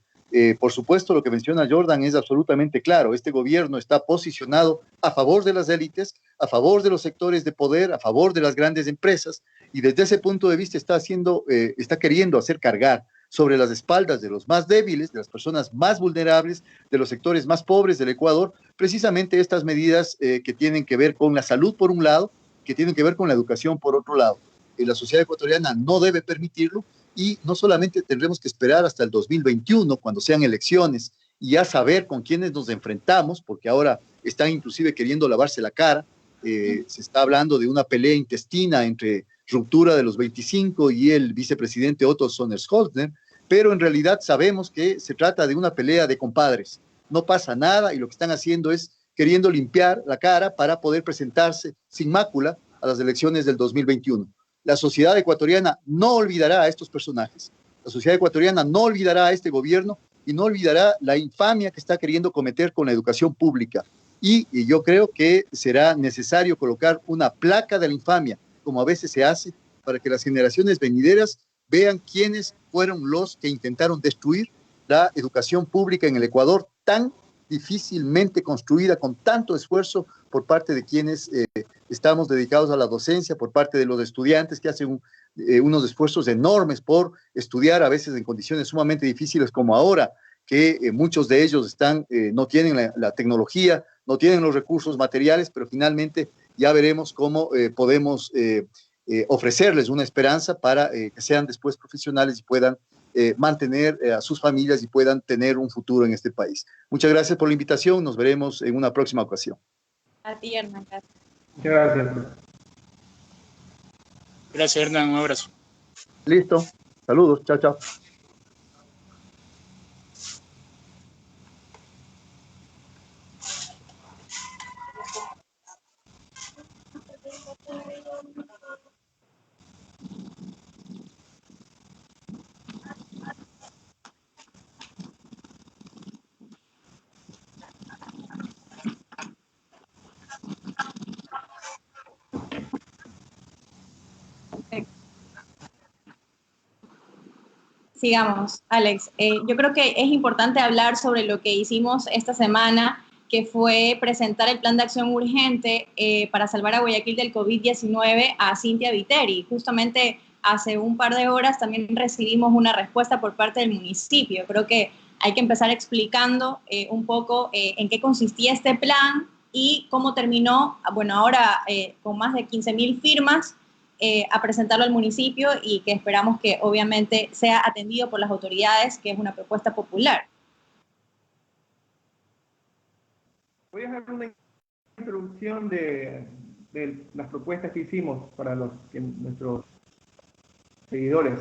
Por supuesto, lo que menciona Jordan es absolutamente claro. Este gobierno está posicionado a favor de las élites, a favor de los sectores de poder, a favor de las grandes empresas, y desde ese punto de vista está queriendo hacer cargar sobre las espaldas de los más débiles, de las personas más vulnerables, de los sectores más pobres del Ecuador, precisamente estas medidas que tienen que ver con la salud por un lado, que tienen que ver con la educación por otro lado. La sociedad ecuatoriana no debe permitirlo, y no solamente tendremos que esperar hasta el 2021, cuando sean elecciones, y ya saber con quiénes nos enfrentamos, porque ahora están inclusive queriendo lavarse la cara. Se está hablando de una pelea intestina entre Ruptura de los 25 y el vicepresidente Otto Sonnersholzner, pero en realidad sabemos que se trata de una pelea de compadres. No pasa nada y lo que están haciendo es queriendo limpiar la cara para poder presentarse sin mácula a las elecciones del 2021. La sociedad ecuatoriana no olvidará a estos personajes. La sociedad ecuatoriana no olvidará a este gobierno y no olvidará la infamia que está queriendo cometer con la educación pública. Y yo creo que será necesario colocar una placa de la infamia, como a veces se hace, para que las generaciones venideras vean quiénes fueron los que intentaron destruir la educación pública en el Ecuador, tan difícilmente construida, con tanto esfuerzo por parte de quienes estamos dedicados a la docencia, por parte de los estudiantes que hacen unos esfuerzos enormes por estudiar, a veces en condiciones sumamente difíciles como ahora, que muchos de ellos no tienen la tecnología, no tienen los recursos materiales, pero finalmente ya veremos cómo podemos ofrecerles una esperanza para que sean después profesionales y puedan mantener a sus familias y puedan tener un futuro en este país. Muchas gracias por la invitación. Nos veremos en una próxima ocasión. A ti, Hernán. Gracias. Muchas gracias. Gracias, Hernán. Un abrazo. Listo. Saludos. Chao, chao. Sigamos, Alex. Yo creo que es importante hablar sobre lo que hicimos esta semana, que fue presentar el plan de acción urgente para salvar a Guayaquil del COVID-19 a Cynthia Viteri. Justamente hace un par de horas también recibimos una respuesta por parte del municipio. Creo que hay que empezar explicando un poco en qué consistía este plan y cómo terminó, bueno, ahora con más de 15.000 firmas, a presentarlo al municipio y que esperamos que obviamente sea atendido por las autoridades, que es una propuesta popular. Voy a hacer una introducción de las propuestas que hicimos para nuestros seguidores.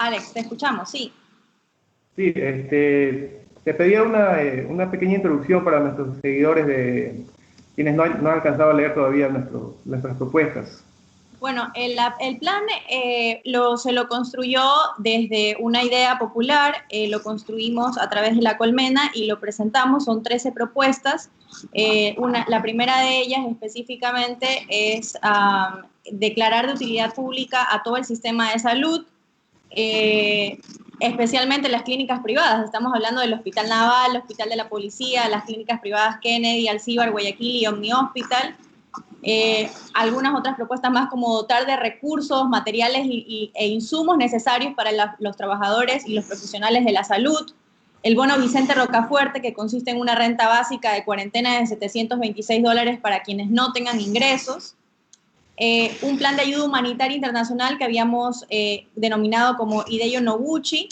Alex, te escuchamos, sí. Sí, te pedía una pequeña introducción para nuestros seguidores de quienes no han alcanzado a leer todavía nuestras propuestas. Bueno, el plan se lo construyó desde una idea popular, lo construimos a través de la Colmena y lo presentamos, son 13 propuestas. La primera de ellas específicamente es declarar de utilidad pública a todo el sistema de salud, especialmente las clínicas privadas. Estamos hablando del Hospital Naval, el Hospital de la Policía, las clínicas privadas Kennedy, Alcibar, Guayaquil y Omni Hospital. Algunas otras propuestas más como dotar de recursos, materiales e insumos necesarios para los trabajadores y los profesionales de la salud. El bono Vicente Rocafuerte, que consiste en una renta básica de cuarentena de $726 para quienes no tengan ingresos. Un plan de ayuda humanitaria internacional que habíamos denominado como Ideyo Noguchi,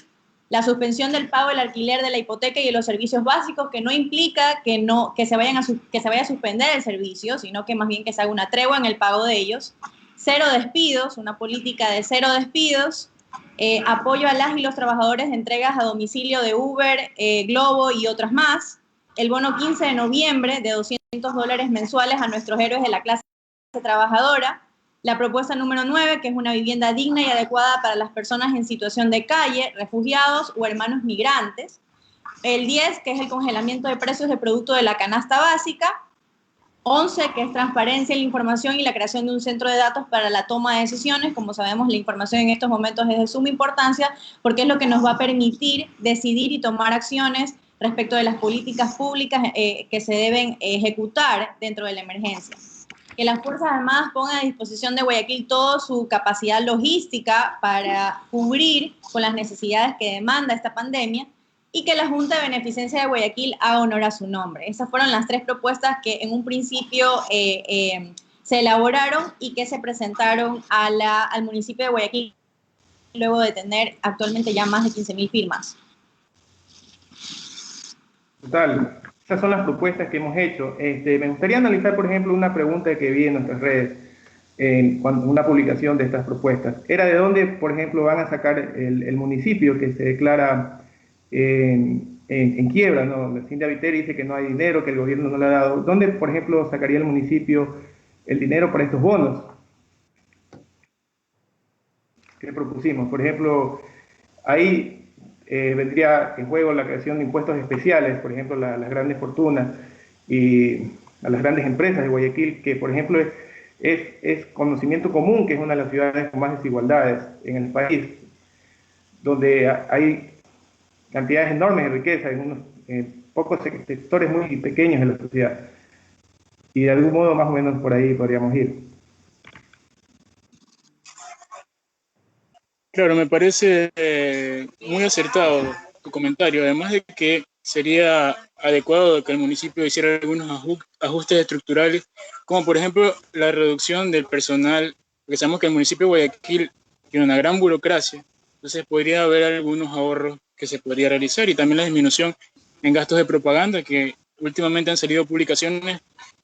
la suspensión del pago del alquiler de la hipoteca y de los servicios básicos, que no implica que se vaya a suspender el servicio, sino que más bien que se haga una tregua en el pago de ellos. Cero despidos, una política de cero despidos. Apoyo a las y los trabajadores de entregas a domicilio de Uber, Globo y otras más. El bono 15 de noviembre de $200 mensuales a nuestros héroes de la clase trabajadora. La propuesta número 9, que es una vivienda digna y adecuada para las personas en situación de calle, refugiados o hermanos migrantes. El 10, que es el congelamiento de precios de producto de la canasta básica. 11, que es transparencia en la información y la creación de un centro de datos para la toma de decisiones. Como sabemos, la información en estos momentos es de suma importancia porque es lo que nos va a permitir decidir y tomar acciones respecto de las políticas públicas que se deben ejecutar dentro de la emergencia. Que las Fuerzas Armadas pongan a disposición de Guayaquil toda su capacidad logística para cubrir con las necesidades que demanda esta pandemia y que la Junta de Beneficencia de Guayaquil haga honor a su nombre. Esas fueron las 3 propuestas que en un principio se elaboraron y que se presentaron al municipio de Guayaquil luego de tener actualmente ya más de 15.000 firmas. Total. Esas son las propuestas que hemos hecho. Me gustaría analizar, por ejemplo, una pregunta que vi en nuestras redes, una publicación de estas propuestas. Era de dónde, por ejemplo, van a sacar el municipio que se declara en quiebra, ¿no? Cynthia Viteri dice que no hay dinero, que el gobierno no le ha dado. ¿Dónde, por ejemplo, sacaría el municipio el dinero para estos bonos? ¿Qué propusimos? Por ejemplo, ahí vendría en juego la creación de impuestos especiales, por ejemplo, las grandes fortunas y a las grandes empresas de Guayaquil, que por ejemplo es conocimiento común que es una de las ciudades con más desigualdades en el país, donde hay cantidades enormes de riqueza en pocos sectores muy pequeños de la sociedad. Y de algún modo más o menos por ahí podríamos ir. Claro, me parece muy acertado tu comentario, además de que sería adecuado que el municipio hiciera algunos ajustes estructurales, como por ejemplo la reducción del personal, porque sabemos que el municipio de Guayaquil tiene una gran burocracia, entonces podría haber algunos ahorros que se podría realizar y también la disminución en gastos de propaganda, que últimamente han salido publicaciones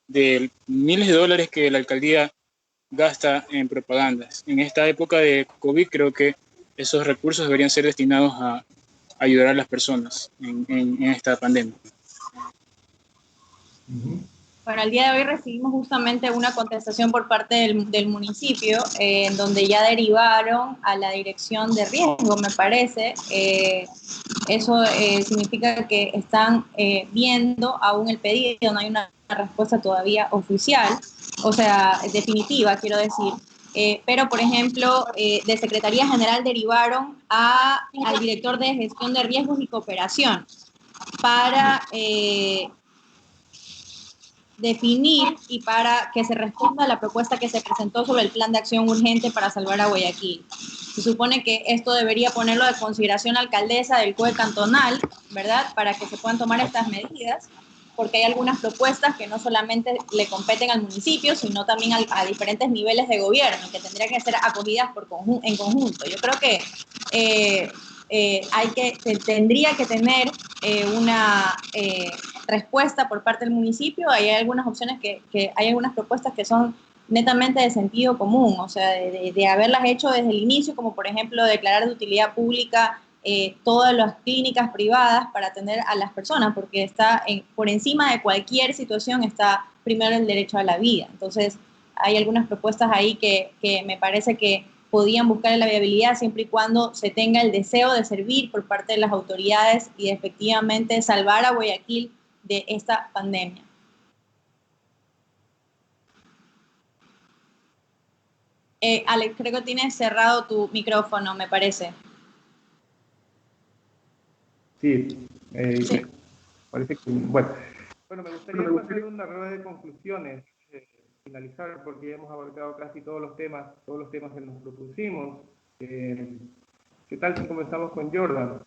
de miles de dólares que la alcaldía gasta en propagandas. En esta época de COVID creo que esos recursos deberían ser destinados a ayudar a las personas en esta pandemia. Bueno, el día de hoy recibimos justamente una contestación por parte del municipio, en donde ya derivaron a la dirección de riesgo, me parece. Eso significa que están viendo aún el pedido, no hay una respuesta todavía oficial, o sea, definitiva, quiero decir. Pero, por ejemplo, de Secretaría General derivaron al director de Gestión de Riesgos y Cooperación para definir y para que se responda a la propuesta que se presentó sobre el plan de acción urgente para salvar a Guayaquil. Se supone que esto debería ponerlo de consideración la alcaldesa del COE cantonal, ¿verdad?, para que se puedan tomar estas medidas, porque hay algunas propuestas que no solamente le competen al municipio, sino también a diferentes niveles de gobierno, que tendrían que ser acogidas en conjunto. Yo creo que tendría que tener una respuesta por parte del municipio. Hay algunas opciones hay algunas propuestas que son netamente de sentido común, o sea, de haberlas hecho desde el inicio, como por ejemplo declarar de utilidad pública todas las clínicas privadas para atender a las personas, porque por encima de cualquier situación está primero el derecho a la vida. Entonces, hay algunas propuestas ahí que me parece que podían buscar la viabilidad siempre y cuando se tenga el deseo de servir por parte de las autoridades y de efectivamente salvar a Guayaquil de esta pandemia. Alex, creo que tienes cerrado tu micrófono, me parece. Sí. Sí. Parece que, bueno, me gustaría hacer una rueda de conclusiones, finalizar, porque ya hemos abarcado casi todos los temas que nos propusimos. ¿Qué tal si comenzamos con Jordan?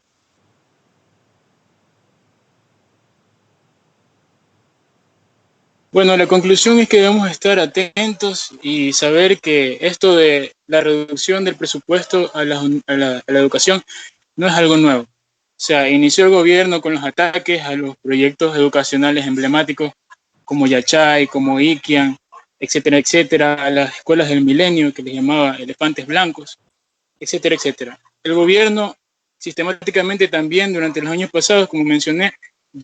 Bueno, la conclusión es que debemos estar atentos y saber que esto de la reducción del presupuesto a la educación no es algo nuevo. O sea, inició el gobierno con los ataques a los proyectos educacionales emblemáticos como Yachay, como Iquian, etcétera, etcétera, a las escuelas del milenio que les llamaba elefantes blancos, etcétera, etcétera. El gobierno sistemáticamente también durante los años pasados, como mencioné,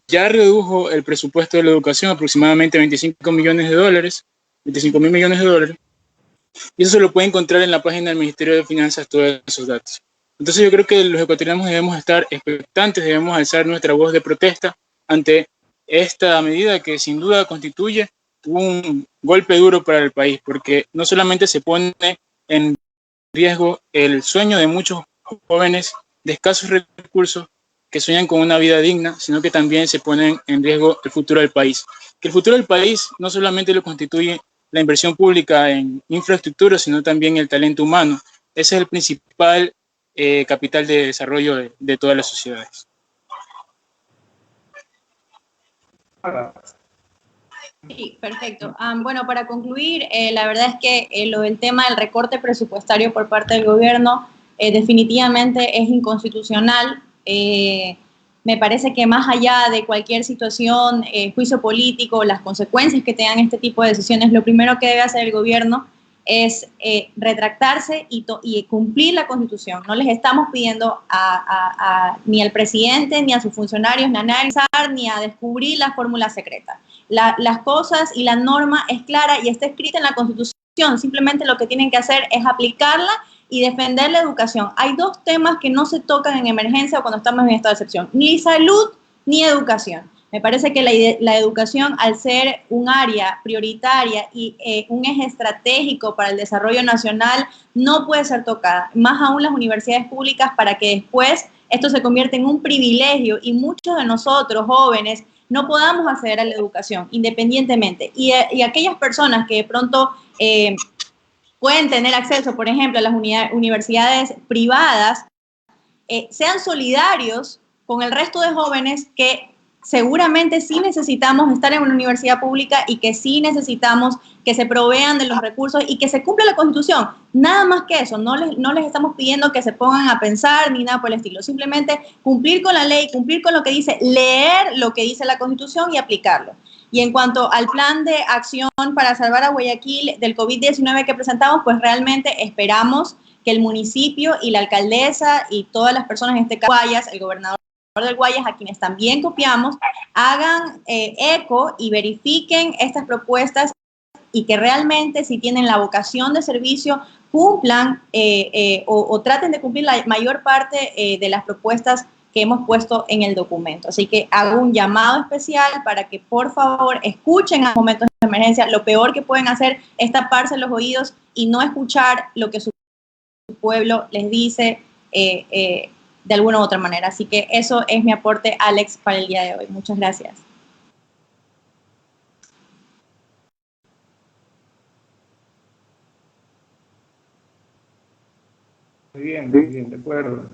ya redujo el presupuesto de la educación aproximadamente 25 millones de dólares, 25 mil millones de dólares, y eso se lo puede encontrar en la página del Ministerio de Finanzas, todos esos datos. Entonces yo creo que los ecuatorianos debemos estar expectantes, debemos alzar nuestra voz de protesta ante esta medida que sin duda constituye un golpe duro para el país, porque no solamente se pone en riesgo el sueño de muchos jóvenes de escasos recursos que sueñan con una vida digna, sino que también se pone en riesgo el futuro del país. Que el futuro del país no solamente lo constituye la inversión pública en infraestructura, sino también el talento humano. Ese es el principal capital de desarrollo de todas las sociedades. Sí, perfecto. Bueno, para concluir, la verdad es que lo del tema del recorte presupuestario por parte del gobierno definitivamente es inconstitucional. Me parece que más allá de cualquier situación, juicio político, las consecuencias que tengan este tipo de decisiones, lo primero que debe hacer el gobierno es retractarse y cumplir la Constitución. No les estamos pidiendo ni al presidente, ni a sus funcionarios, ni a analizar, ni a descubrir la fórmula secreta. Las cosas y la norma es clara y está escrita en la Constitución. Simplemente lo que tienen que hacer es aplicarla y defender la educación. Hay dos temas que no se tocan en emergencia o cuando estamos en estado de excepción, ni salud ni educación. Me parece que la educación, al ser un área prioritaria y un eje estratégico para el desarrollo nacional, no puede ser tocada, más aún las universidades públicas, para que después esto se convierta en un privilegio y muchos de nosotros, jóvenes, no podamos acceder a la educación independientemente. Y aquellas personas que de pronto pueden tener acceso, por ejemplo, a las universidades privadas, sean solidarios con el resto de jóvenes que seguramente sí necesitamos estar en una universidad pública y que sí necesitamos que se provean de los recursos y que se cumpla la Constitución. Nada más que eso, no les estamos pidiendo que se pongan a pensar ni nada por el estilo, simplemente cumplir con la ley, cumplir con lo que dice, leer lo que dice la Constitución y aplicarlo. Y en cuanto al plan de acción para salvar a Guayaquil del COVID-19 que presentamos, pues realmente esperamos que el municipio y la alcaldesa y todas las personas en este caso, el gobernador del Guayas, a quienes también copiamos, hagan eco y verifiquen estas propuestas y que realmente, si tienen la vocación de servicio, cumplan o traten de cumplir la mayor parte de las propuestas que hemos puesto en el documento. Así que hago un llamado especial para que por favor escuchen a momentos de emergencia. Lo peor que pueden hacer es taparse los oídos y no escuchar lo que su pueblo les dice de alguna u otra manera. Así que eso es mi aporte, Alex, para el día de hoy. Muchas gracias. Muy bien, de acuerdo.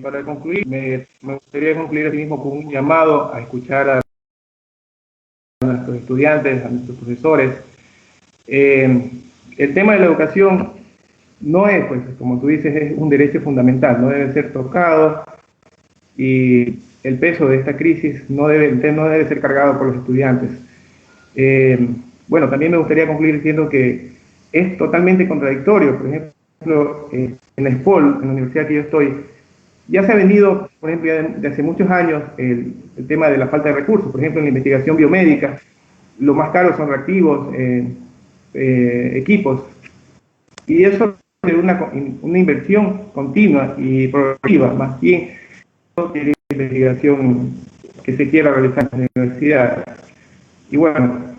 Para concluir, me gustaría concluir así mismo con un llamado a escuchar a nuestros estudiantes, a nuestros profesores. El tema de la educación no es, pues, como tú dices, es un derecho fundamental, no debe ser tocado, y el peso de esta crisis no debe ser cargado por los estudiantes. Bueno, también me gustaría concluir diciendo que es totalmente contradictorio. Por ejemplo, en la SPOL, en la universidad que yo estoy, ya se ha venido, por ejemplo, ya de hace muchos años, el tema de la falta de recursos. Por ejemplo, en la investigación biomédica, lo más caro son reactivos, equipos, y eso es una inversión continua y progresiva, más bien que la investigación que se quiera realizar en la universidad. Y bueno,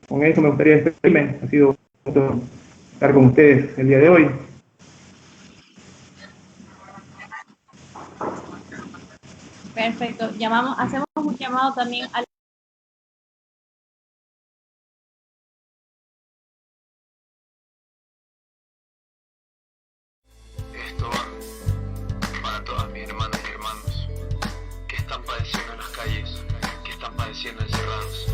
con eso me gustaría despedirme. Ha sido un gusto estar con ustedes el día de hoy. Perfecto. Hacemos un llamado también al Esto va para todas mis hermanas y hermanos que están padeciendo en las calles, que están padeciendo encerrados.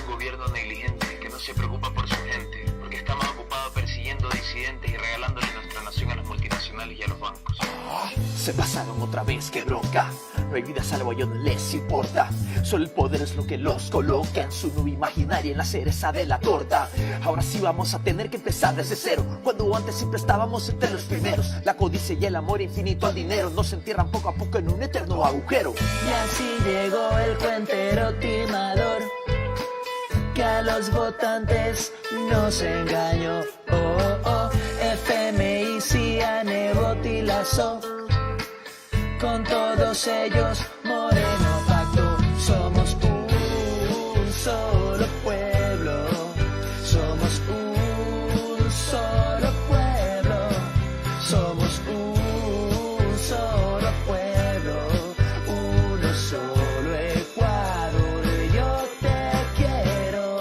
Un gobierno negligente que no se preocupa por su gente, porque está más ocupado persiguiendo disidentes y regalándole nuestra nación a las multinacionales y a los bancos. Se pasaron otra vez, qué bronca. No hay vida salvo, yo no les importa. Solo el poder es lo que los coloca en su nube imaginaria, en la cereza de la torta. Ahora sí vamos a tener que empezar desde cero, cuando antes siempre estábamos entre los primeros. La codicia y el amor infinito al dinero nos entierran poco a poco en un eterno agujero. Y así llegó el cuentero timador, que a los votantes nos engañó. Oh, oh, FMI, CIA, botilazo. Con todos ellos, Moreno pacto. Somos un solo pueblo. Somos un solo pueblo. Somos un solo pueblo. Uno solo Ecuador. Yo te quiero.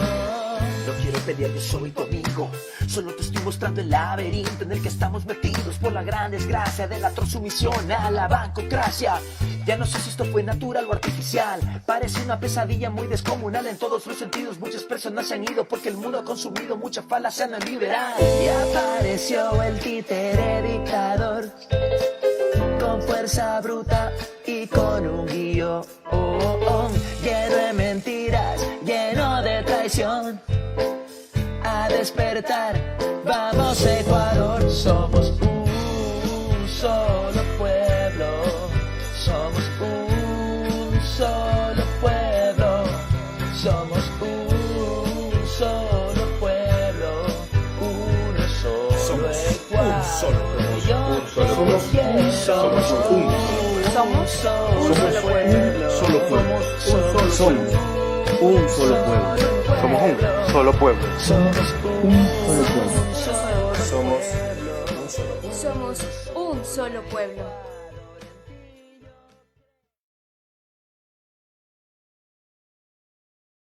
No quiero pelear yo soy conmigo. Solo te estoy mostrando el laberinto en el que estamos metidos por la gran desgracia de la atroz sumisión a la bancocracia. Ya no sé si esto fue natural o artificial. Parece una pesadilla muy descomunal en todos los sentidos. Muchas personas se han ido porque el mundo ha consumido mucha falacia neoliberal. Y apareció el títere dictador, con fuerza bruta y con un guión lleno de mentiras, lleno de traición. A despertar, vamos Ecuador. Somos un solo pueblo. Somos un solo pueblo. Somos un solo pueblo. Uno solo Ecuador. Yo te quiero. Somos un solo pueblo. Un solo pueblo. Somos un solo pueblo. Somos un solo pueblo.